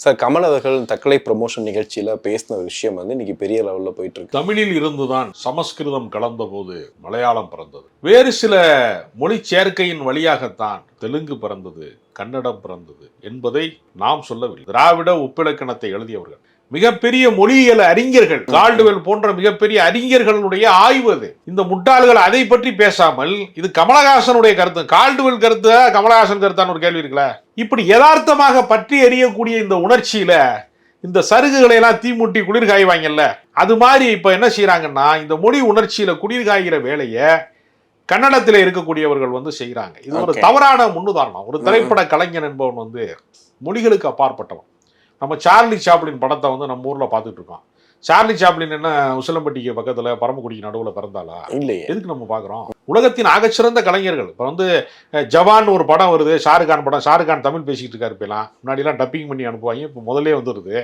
Sir, Kamal அவர்கள் Thuckalay promotion நிகழ்ச்சியில பேசின ஒரு விஷயம் வந்து இன்னைக்கு பெரிய லெவல்ல போயிட்டு இருக்கு. தமிழில் இருந்துதான் சமஸ்கிருதம் கலந்த போது மலையாளம் பிறந்தது. வேறு சில மொழி சேர்க்கையின் வழியாகத்தான் தெலுங்கு பிறந்தது, கன்னடம் பிறந்தது என்பதை நாம் சொல்லவில்லை. திராவிட ஒப்பிலக்கணத்தை எழுதியவர்கள், மிகப்பெரிய மொழியியல் அறிஞர்கள், கால்டுவெல் போன்ற மிகப்பெரிய அறிஞர்களுடைய ஆய்வு அது. இந்த முட்டாள்கள் அதை பற்றி பேசாமல் இது கமலஹாசனுடைய கருத்து, கால்டுவெல் கருத்து, கமலஹாசன் கருத்தான ஒரு கேள்வி இருக்குல்ல. இப்படி யதார்த்தமாக பற்றி எறியக்கூடிய இந்த உணர்ச்சியில இந்த சருகுகளை எல்லாம் தீமூட்டி குளிர் காய்வாங்கல்ல, அது மாதிரி இப்ப என்ன செய்யறாங்கன்னா, இந்த மொழி உணர்ச்சியில குளிர் காய்கிற வேலையை கன்னடத்தில் இருக்கக்கூடியவர்கள் வந்து செய்யறாங்க. இது ஒரு தவறான முன்னுதாரணம். ஒரு திரைப்பட கலைஞன் என்பவன் வந்து மொழிகளுக்கு அப்பாற்பட்டவன். நம்ம சார்லி சாப்ளின் படத்தை வந்து நம்ம ஊர்ல பார்த்துட்டு இருக்கோம். சார்லி சாப்ளின் என்ன உசிலம்பட்டிக்கு பக்கத்துல பரமக்குடிக்கு நடுவில் பிறந்தாளா? இல்லையே. எதுக்கு நம்ம பார்க்குறோம்? உலகத்தின் ஆகச்சிறந்த கலைஞர்கள். இப்போ வந்து ஜவான் ஒரு படம் வருது, ஷாருக்கான் படம். ஷாருக்கான் தமிழ் பேசிக்கிட்டு இருக்காரு. இப்பெல்லாம் முன்னாடிலாம் டப்பிங் பண்ணி அனுப்புவாங்க, இப்போ முதல்ல வந்துடுது.